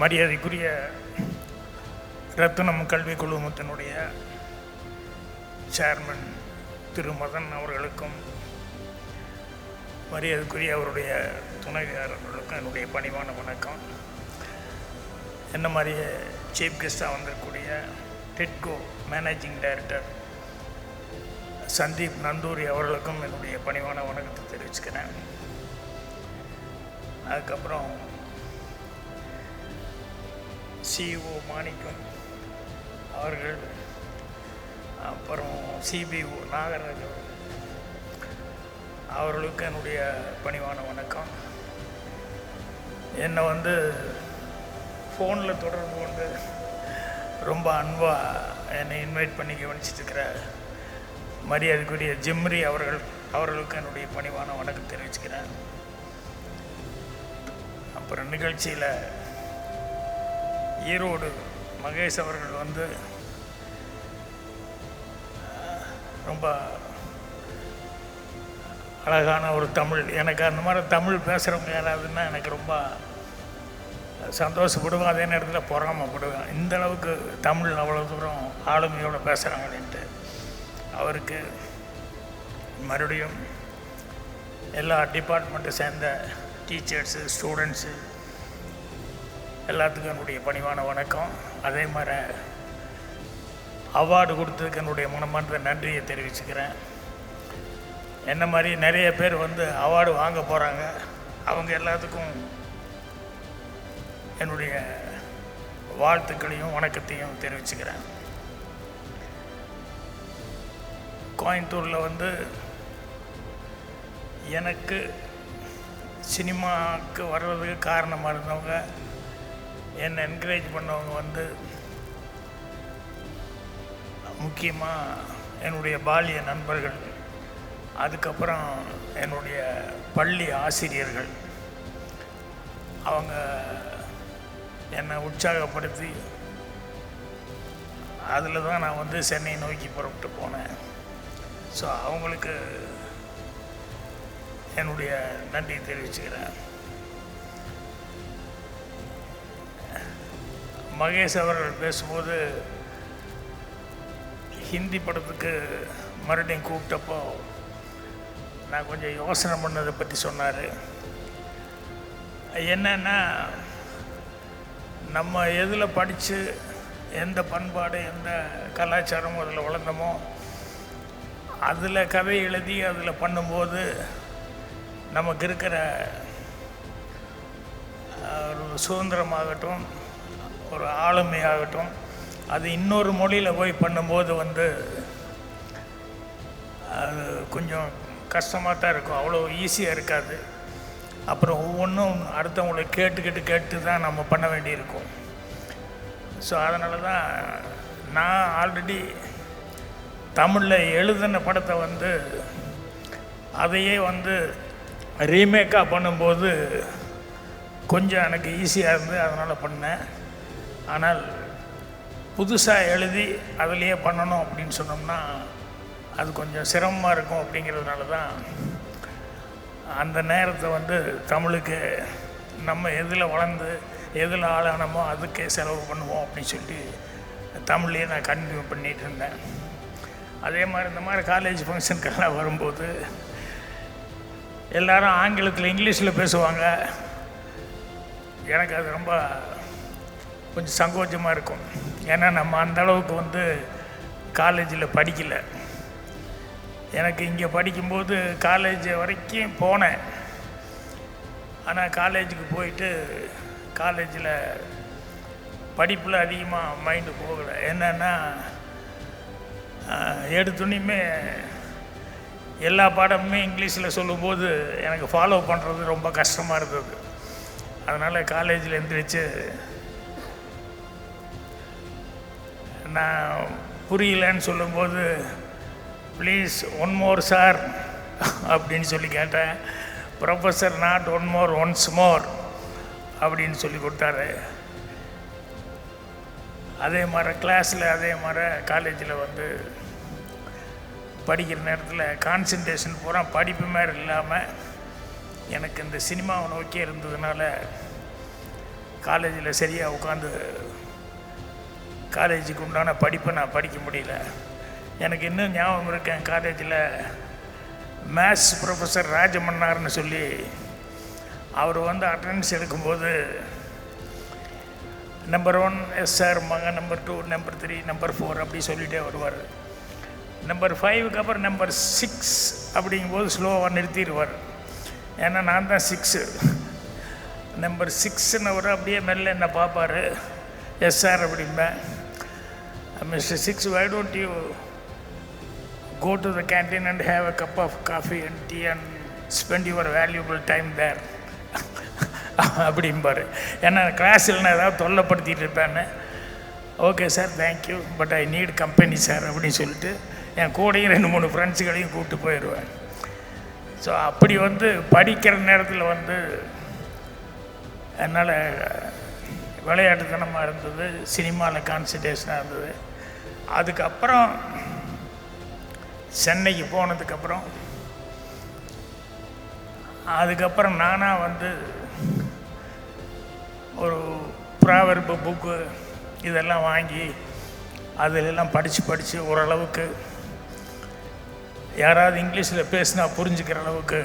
மரியாதைக்குரிய ரத்தினம் கல்வி குழுமத்தினுடைய சேர்மன் திரு மதன் அவர்களுக்கும் மரியாதைக்குரிய அவருடைய துணைவியாளர்களுக்கும் என்னுடைய பணிவான வணக்கம். என்ன மாதிரியே சீஃப் கெஸ்டாக வந்திருக்கக்கூடிய டிட்கோ மேனேஜிங் டைரக்டர் சந்தீப் நந்தூரி அவர்களுக்கும் என்னுடைய பணிவான வணக்கத்தை தெரிவிச்சுக்கிறேன். அதுக்கப்புறம் சிஇஓ மாணிக்கம் அவர்கள், அப்புறம் சிபிஓ நாகராஜ் அவர்களுக்கு என்னுடைய பணிவான வணக்கம். என்னை ஃபோனில் தொடர்பு கொண்டு ரொம்ப அன்பாக என்னை இன்வைட் பண்ணி கவனிச்சிட்ருக்கிற மரியாதைக்குரிய ஜிம்ரி அவர்களுக்கு என்னுடைய பணிவான வணக்கம் தெரிவிச்சுக்கிறேன். அப்புறம் நிகழ்ச்சியில் ஈரோடு மகேஷ் அவர்கள் ரொம்ப அழகான ஒரு தமிழ், எனக்கு அந்த மாதிரி தமிழ் பேசுகிறவங்க யாராவதுன்னா எனக்கு ரொம்ப சந்தோஷப்படுவேன். அதே நேரத்தில் பொறாமப்படுவேன். இந்தளவுக்கு தமிழ் அவ்வளோ தூரம் ஆளுமையோடு பேசுகிறாங்களேன்ட்டு. அவருக்கு மறுபடியும் எல்லா டிபார்ட்மெண்ட்டை சேர்ந்த டீச்சர்ஸு, ஸ்டூடெண்ட்ஸு எல்லாத்துக்கும் என்னுடைய பணிவான வணக்கம். அதே மாதிரி அவார்டு கொடுத்ததுக்கு என்னுடைய மனமார்ந்த நன்றியை தெரிவிச்சுக்கிறேன். என்ன மாதிரி நிறைய பேர் அவார்டு வாங்க போகிறாங்க. அவங்க எல்லாத்துக்கும் என்னுடைய வாழ்த்துக்களையும் வணக்கத்தையும் தெரிவிச்சுக்கிறேன். கோயம்புத்தூரில் எனக்கு சினிமாவுக்கு வர்றதுக்கு காரணமாக இருந்தவங்க, என்னை என்கரேஜ் பண்ணவங்க முக்கியமாக என்னுடைய பால்ய நண்பர்கள், அதுக்கப்புறம் என்னுடைய பள்ளி ஆசிரியர்கள். அவங்க என்னை உற்சாகப்படுத்தி அதில் தான் நான் சென்னை நோக்கி புறப்பட்டு போனேன். ஸோ அவங்களுக்கு என்னுடைய நன்றி தெரிவிச்சுக்கிறேன். மகேஷ் அவர்கள் பேசும்போது ஹிந்தி படத்துக்கு மறுபடியும் கூப்பிட்டப்போ நான் கொஞ்சம் யோசனை பண்ணதை பற்றி சொன்னார். என்னென்னா, நம்ம எதில் படித்து எந்த பண்பாடு எந்த கலாச்சாரமும் அதில் வளர்ந்தோமோ அதில் கதை எழுதி அதில் பண்ணும்போது நமக்கு இருக்கிற ஒரு சுதந்திரமாகட்டும், ஒரு ஆளுமையாகட்டும், அது இன்னொரு மொழியில் போய் பண்ணும்போது அது கொஞ்சம் கஷ்டமாக தான் இருக்கும். அவ்வளோ ஈஸியாக இருக்காது. அப்புறம் ஒவ்வொன்றும் அடுத்தவங்களை கேட்டு தான் நம்ம பண்ண வேண்டியிருக்கும். ஸோ அதனால தான் நான் ஆல்ரெடி தமிழில் எழுதின படத்தை அதையே ரீமேக்காக பண்ணும்போது கொஞ்சம் எனக்கு ஈஸியாக இருந்து அதனால் பண்ணேன். ஆனால் புதுசாக எழுதி அதிலையே பண்ணணும் அப்படின்னு சொன்னோம்னா அது கொஞ்சம் சிரமமாக இருக்கும். அப்படிங்கிறதுனால தான் அந்த நேரத்தை தமிழுக்கு நம்ம எதில் வளர்ந்து எதில் ஆளானமோ அதுக்கே செலவு பண்ணுவோம் அப்படின்னு சொல்லி தமிழ்லேயே நான் கண்டினியூ பண்ணிகிட்டு இருந்தேன். அதே மாதிரி இந்த மாதிரி காலேஜ் ஃபங்க்ஷனுக்கெல்லாம் வரும்போது எல்லோரும் ஆங்கிலத்தில் இங்கிலீஷில் பேசுவாங்க. எனக்கு அது ரொம்ப கொஞ்சம் சங்கோச்சமாக இருக்கும். ஏன்னா நம்ம அந்தளவுக்கு காலேஜில் படிக்கலை. எனக்கு இங்கே படிக்கும்போது காலேஜ் வரைக்கும் போனேன். ஆனால் காலேஜுக்கு போயிட்டு காலேஜில் படிப்பில் அதிகமாக மைண்டு போகலை. என்னென்னா, எடுத்துனையுமே எல்லா பாடமுமே இங்கிலீஷில் சொல்லும்போது எனக்கு ஃபாலோ பண்ணுறது ரொம்ப கஷ்டமாக இருந்தது. அதனால் காலேஜில் எழுந்திரிச்சு நான் புரியலன்னு சொல்லும்போது ப்ளீஸ் ஒன் மோர் சார் அப்படின்னு சொல்லி கேட்டேன். Professor not one more once more அப்படின்னு சொல்லி கொடுத்தாரு. அதே மாதிரி கிளாஸில் அதே மாதிரி காலேஜில் படிக்கிற நேரத்தில் கான்சன்ட்ரேஷன் பூரா படிப்பு மாதிரி இல்லாமல் எனக்கு இந்த சினிமாவை நோக்கி இருந்ததுனால காலேஜில் சரியாக உட்காந்து காலேஜுக்கு உண்டான படிப்பை நான் படிக்க முடியல. எனக்கு இன்னும் ஞாபகம் இருக்கேன், காலேஜில் மேத்ஸ் ப்ரொஃபஸர் ராஜமன்னார்னு சொல்லி அவர் வந்து அட்டண்டன்ஸ் எடுக்கும்போது நம்பர் 1 எஸ் சார் மங்க, நம்பர் 2, நம்பர் 3, நம்பர் 4 அப்படி சொல்லிகிட்டே வருவார். நம்பர் 5க்கு அப்புறம் நம்பர் 6 அப்படிங்கும்போது ஸ்லோவாக நிறுத்திடுவார். ஏன்னா நான் தான் 6. நம்பர் 6ன்னு அப்படியே மெல்ல என்ன பார்ப்பார். எஸ் சார் அப்படிம்பேன். Mister 6, why don't you go to the canteen and have a cup of coffee and tea and spend your valuable time there அப்படிம்பார். ஏன்னா கிளாஸில் நான் ஏதாவது தொல்லைப்படுத்திகிட்டு இருப்பேன்னு. Okay sir, thank you, but I need company sir அப்படின்னு சொல்லிட்டு என் கூடையும் 2-3 ஃப்ரெண்ட்ஸுகளையும் கூப்பிட்டு போயிடுவேன். ஸோ அப்படி வந்து படிக்கிற நேரத்தில் வந்து என்னால் விளையாட்டுத்தனமாக இருந்தது, சினிமாவில் கான்சன்ட்ரேஷனாக இருந்தது. அதுக்கப்புறம் சென்னைக்கு போனதுக்கப்புறம் நானாக வந்து ஒரு ப்ராவர்பு புக்கு இதெல்லாம் வாங்கி அதிலெல்லாம் படித்து ஓரளவுக்கு யாராவது இங்கிலீஷில் பேசினா புரிஞ்சுக்கிற அளவுக்கு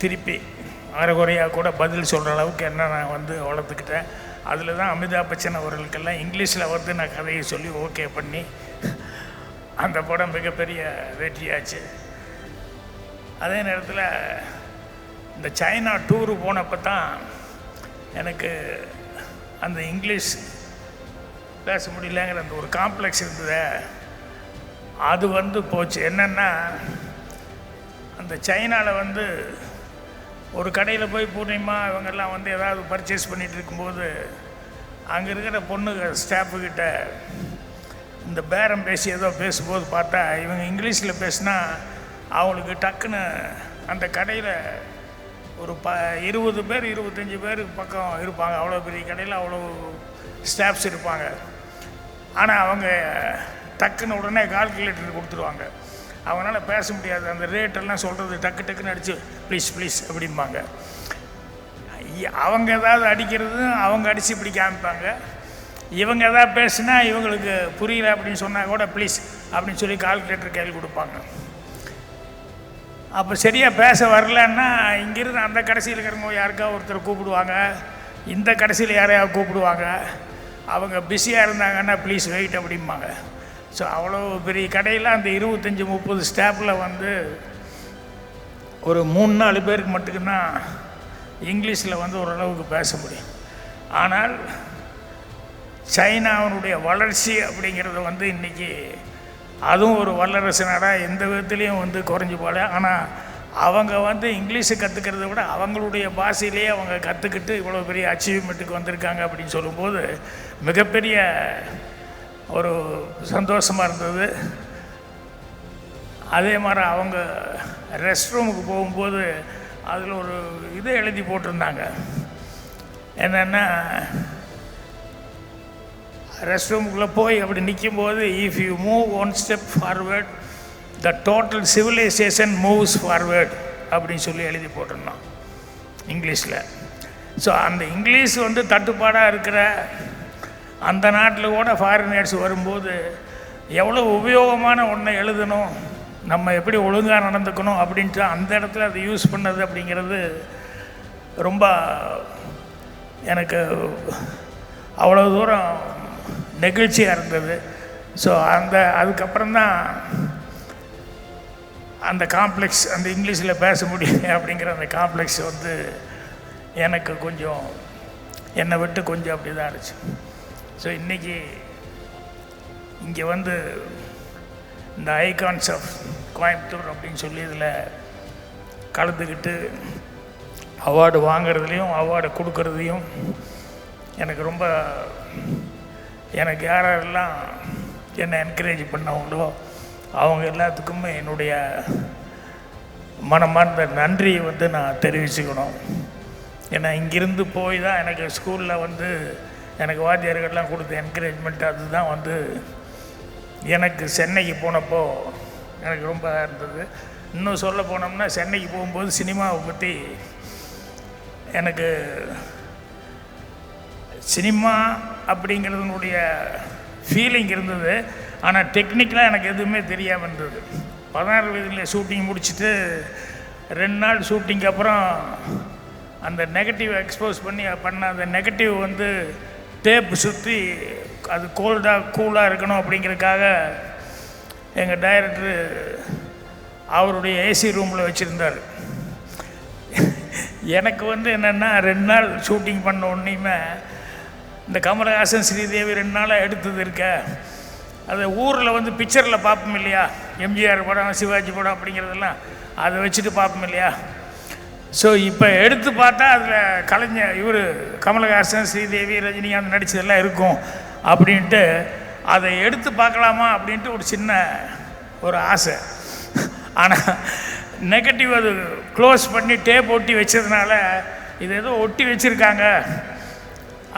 திருப்பி அரைகுறையாக கூட பதில் சொல்கிற அளவுக்கு என்ன நான் வந்து வளர்த்துக்கிட்டேன். அதில் தான் அமிதாப் பச்சன் அவர்களுக்கெல்லாம் இங்கிலீஷில் வந்து நான் கதையை சொல்லி ஓகே பண்ணி அந்த படம் மிகப்பெரிய வெற்றியாச்சு. அதே நேரத்தில் இந்த சைனா டூரு போனப்போ தான் எனக்கு அந்த இங்கிலீஷ் பேச முடியலங்கிற அந்த ஒரு காம்ப்ளெக்ஸ் இருந்தது. அது வந்து போச்சு. என்னென்னா, அந்த சைனாவில் வந்து ஒரு கடையில் போய் பூர்ணிமா இவங்கெல்லாம் வந்து ஏதாவது பர்ச்சேஸ் பண்ணிகிட்டு இருக்கும்போது அங்கே இருக்கிற பொண்ணுங்க ஸ்டாஃபுக்கிட்ட இந்த பேரம் பேசி ஏதோ பேசும்போது பார்த்தா இவங்க இங்கிலீஷில் பேசினா அவங்களுக்கு டக்குன்னு அந்த கடையில் ஒரு 20 பேர் 25 பேர் பக்கம் இருப்பாங்க. அவ்வளோ பெரிய கடையில் அவ்வளோ ஸ்டாஃப்ஸ் இருப்பாங்க. ஆனால் அவங்க டக்குன்னு உடனே கால்குலேட்டர் கொடுத்துருவாங்க. அவங்களால பேச முடியாது. அந்த ரேட்டெல்லாம் சொல்கிறது டக்குன்னு அடித்து ப்ளீஸ் அப்படிம்பாங்க. அவங்க ஏதாவது அடிக்கிறது அவங்க அடித்து இப்படி காமிப்பாங்க. இவங்க எதாவது பேசுனா இவங்களுக்கு புரியல அப்படின்னு சொன்னால் கூட ப்ளீஸ் அப்படின்னு சொல்லி கால்குலேட்டர் கையில் கொடுப்பாங்க. அப்போ சரியாக பேச வரலன்னா இங்கிருந்து அந்த கடைசியில் இருக்கிறவங்க யாருக்கா ஒருத்தர் கூப்பிடுவாங்க, இந்த கடைசியில் யாரையாவது கூப்பிடுவாங்க. அவங்க பிஸியாக இருந்தாங்கன்னா ப்ளீஸ் வெயிட் அப்படிம்பாங்க. ஸோ அவ்வளோ பெரிய கடையில் அந்த 25-30 ஸ்டாஃபில் வந்து ஒரு 3-4 பேருக்கு மட்டும்தான் இங்கிலீஷில் வந்து ஓரளவுக்கு பேச முடியும். ஆனால் சைனாவினுடைய வளர்ச்சி அப்படிங்கிறது வந்து இன்றைக்கி அதுவும் ஒரு வல்லரசு நாடாக எந்த விதத்துலேயும் வந்து குறைஞ்சி போகல. ஆனால் அவங்க வந்து இங்கிலீஷை கற்றுக்கிறத விட அவங்களுடைய பாஷையிலேயே அவங்க கற்றுக்கிட்டு இவ்வளோ பெரிய அச்சீவ்மெண்ட்டுக்கு வந்திருக்காங்க அப்படின்னு சொல்லும்போது மிகப்பெரிய ஒரு சந்தோஷமாக இருந்தது. அதே மாதிரி அவங்க ரெஸ்ட் ரூமுக்கு போகும்போது அதில் ஒரு இதை எழுதி போட்டிருந்தாங்க. என்னென்னா, ரெஸ்ட் ரூமுக்குள்ளே போய் அப்படி நிற்கும்போது if you move 1 step forward the total civilisation moves forward அப்படின்னு சொல்லி எழுதி போட்டிருந்தோம் இங்கிலீஷில். ஸோ அந்த இங்கிலீஷ் வந்து தட்டுப்பாடாக இருக்கிற அந்த நாட்டில் கூட ஃபாரினர்ஸ் வரும்போது எவ்வளோ உபயோகமான ஒன்றை எழுதணும், நம்ம எப்படி ஒழுங்காக நடந்துக்கணும் அப்படின்ட்டு அந்த இடத்துல அதை யூஸ் பண்ணது அப்படிங்கிறது ரொம்ப எனக்கு அவ்வளோ தூரம் நெகிழ்ச்சியாக இருந்தது. ஸோ அதுக்கப்புறம்தான் அந்த காம்ப்ளெக்ஸ், அந்த இங்கிலீஷில் பேச முடியல அப்படிங்கிற அந்த காம்ப்ளெக்ஸ் வந்து எனக்கு கொஞ்சம் என்னை விட்டு கொஞ்சம் அப்படி தான் இருந்துச்சு. ஸோ இன்றைக்கி இங்கே வந்து இந்த ஐகான்ஸ் ஆஃப் கோயம்புத்தூர் அப்படின்னு சொல்லி இதில் கலந்துக்கிட்டு அவார்டு வாங்கிறதுலையும் அவார்டு கொடுக்கறதையும் எனக்கு யாரெல்லாம் என்னை என்கரேஜ் பண்ணவங்களோ அவங்க எல்லாத்துக்குமே என்னுடைய மனமார்ந்த நன்றியை வந்து நான் தெரிவிச்சுக்கணும். ஏன்னா இங்கிருந்து போய் தான் எனக்கு ஸ்கூலில் வந்து எனக்கு வாத்தியார்கள்லாம் கொடுத்த என்கரேஜ்மெண்ட் அதுதான் வந்து எனக்கு சென்னைக்கு போனப்போ எனக்கு ரொம்ப இருந்தது. இன்னும் சொல்ல போனோம்னா சென்னைக்கு போகும்போது சினிமாவை பற்றி எனக்கு சினிமா அப்படிங்கிறதுனுடைய ஃபீலிங் இருந்தது. ஆனால் டெக்னிக்கலாக எனக்கு எதுவுமே தெரியாமல் இருந்தது. 16 வயதில் ஷூட்டிங் முடிச்சுட்டு 2 நாள் ஷூட்டிங்க்கு அப்புறம் அந்த நெகட்டிவ் எக்ஸ்போஸ் பண்ண அந்த நெகட்டிவ் வந்து டேப் சுற்றி அது கூலாக இருக்கணும் அப்படிங்கிறதுக்காக எங்கள் டைரக்டரு அவருடைய ஏசி ரூமில் வச்சுருந்தார். எனக்கு வந்து என்னென்னா 2 நாள் ஷூட்டிங் பண்ண உடனேயுமே இந்த கமலஹாசன் ஸ்ரீதேவி 2 நாளாக எடுத்தது இருக்க அதை ஊரில் வந்து பிக்சரில் பார்ப்போம் இல்லையா, எம்ஜிஆர் படம் சிவாஜி படம் அப்படிங்கிறதெல்லாம் அதை வச்சுட்டு பார்ப்போம் இல்லையா. ஸோ இப்போ எடுத்து பார்த்தா அதில் கலைஞர் இவர் கமலஹாசன் ஸ்ரீதேவி ரஜினிகாந்த் நடித்ததெல்லாம் இருக்கும் அப்படின்ட்டு அதை எடுத்து பார்க்கலாமா அப்படின்ட்டு ஒரு சின்ன ஒரு ஆசை. ஆனால் நெகட்டிவ் அது க்ளோஸ் பண்ணி டேப் ஒட்டி வச்சதுனால இது ஏதோ ஒட்டி வச்சுருக்காங்க,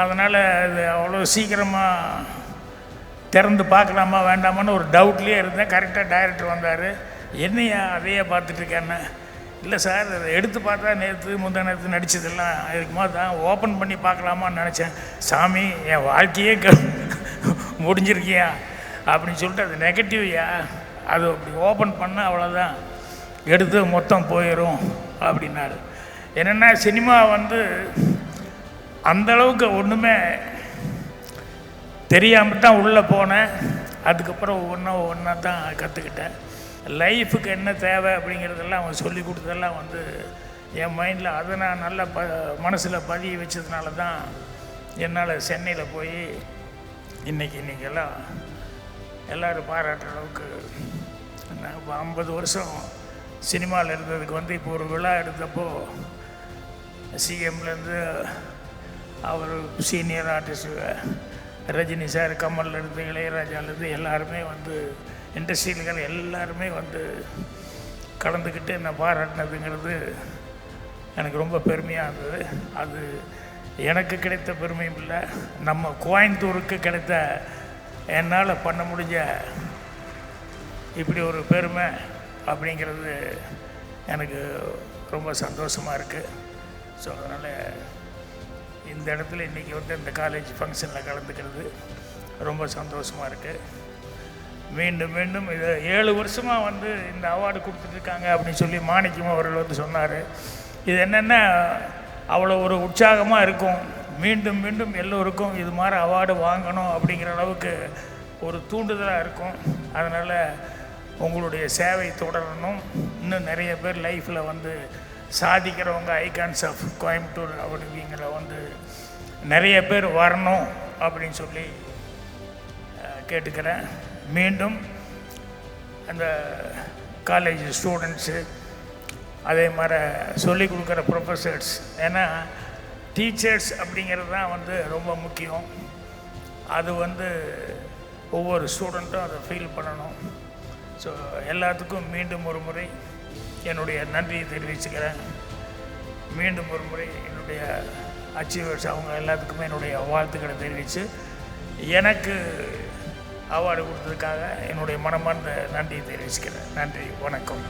அதனால் இது அவ்வளோ சீக்கிரமாக திறந்து பார்க்கலாமா வேண்டாமான்னு ஒரு டவுட்லேயே இருந்தேன். கரெக்டாக டைரக்டர் வந்தார். என்னையா அதையே பார்த்துட்ருக்கேன்னு. இல்லை சார், அதை எடுத்து பார்த்தா முந்தா நேற்று நடித்ததெல்லாம் இருக்குமா தான் ஓப்பன் பண்ணி பார்க்கலாமான்னு நினச்சேன். சாமி, என் வாழ்க்கையே முடிஞ்சிருக்கியா அப்படின்னு சொல்லிட்டு அது நெகட்டிவ்யா, அது அப்படி ஓப்பன் பண்ண அவ்வளோதான், எடுத்து மொத்தம் போயிடும் அப்படின்னாரு. என்னென்னா சினிமா வந்து அந்தளவுக்கு ஒன்றுமே தெரியாமல் தான் உள்ளே போனேன். அதுக்கப்புறம் ஒவ்வொன்றா தான் கற்றுக்கிட்டேன். லைஃபுக்கு என்ன தேவை அப்படிங்கிறதெல்லாம் அவன் சொல்லி கொடுத்ததெல்லாம் வந்து என் மைண்டில் அதை நான் நல்லா மனசில் பதிய வச்சதுனால தான் என்னால் சென்னையில் போய் இன்றைக்கெல்லாம் எல்லோரும் பாராட்டுற அளவுக்கு நான் 50 வருஷம் சினிமாவில் இருந்ததுக்கு வந்து இப்போ ஒரு விழா எடுத்தப்போ சிஎம்லேருந்து அவர் சீனியர் ஆர்டிஸ்ட்டு ரஜினி சார், கமல்லேருந்து இளையராஜாலேருந்து எல்லாருமே வந்து இண்டஸ்ட்ரியல்கள் எல்லாருமே வந்து கலந்துக்கிட்டு என்னை பாராட்டினதுங்கிறது எனக்கு ரொம்ப பெருமையாக இருந்தது. அது எனக்கு கிடைத்த பெருமையும் இல்லை, நம்ம கோயம்புத்தூருக்கு கிடைத்த என்னால் பண்ண முடிஞ்ச இப்படி ஒரு பெருமை அப்படிங்கிறது எனக்கு ரொம்ப சந்தோஷமாக இருக்குது. ஸோ அதனால் இந்த இடத்துல இன்றைக்கி வந்து இந்த காலேஜ் ஃபங்க்ஷனில் கலந்துக்கிறது ரொம்ப சந்தோஷமாக இருக்குது. மீண்டும் மீண்டும் இதை 7 வருஷமாக வந்து இந்த அவார்டு கொடுத்துட்ருக்காங்க அப்படின்னு சொல்லி மாணிக்கம் அவர்கள் வந்து சொன்னார். இது என்னென்னா அவ்வளோ ஒரு உற்சாகமாக இருக்கும். மீண்டும் மீண்டும் எல்லோருக்கும் இது மாதிரி அவார்டு வாங்கணும் அப்படிங்கிற அளவுக்கு ஒரு தூண்டுதலாக இருக்கும். அதனால் உங்களுடைய சேவை தொடரணும். இன்னும் நிறைய பேர் லைஃப்பில் வந்து சாதிக்கிறவங்க ஐகான்ஸ் ஆஃப் கோயம்புத்தூர் அப்படிங்கிற வந்து நிறைய பேர் வரணும் அப்படின்னு சொல்லி கேட்டுக்கிறேன். மீண்டும் அந்த காலேஜ் ஸ்டூடெண்ட்ஸு, அதே மாதிரி சொல்லிக் கொடுக்குற ப்ரொஃபஸர்ஸ், ஏன்னா டீச்சர்ஸ் அப்படிங்கிறது தான் வந்து ரொம்ப முக்கியம். அது வந்து ஒவ்வொரு ஸ்டூடெண்ட்டும் அதை ஃபீல் பண்ணணும். ஸோ எல்லாத்துக்கும் மீண்டும் ஒரு முறை என்னுடைய நன்றியை தெரிவிச்சுக்கிறேன். மீண்டும் ஒரு முறை என்னுடைய அச்சீவர்ஸ் அவங்க எல்லாத்துக்குமே என்னுடைய வாழ்த்துக்களை தெரிவித்து எனக்கு அவார்டு கொடுத்ததுக்காக என்னுடைய மனமார்ந்த நன்றியை தெரிவிச்சுக்கிறேன். நன்றி, வணக்கம்.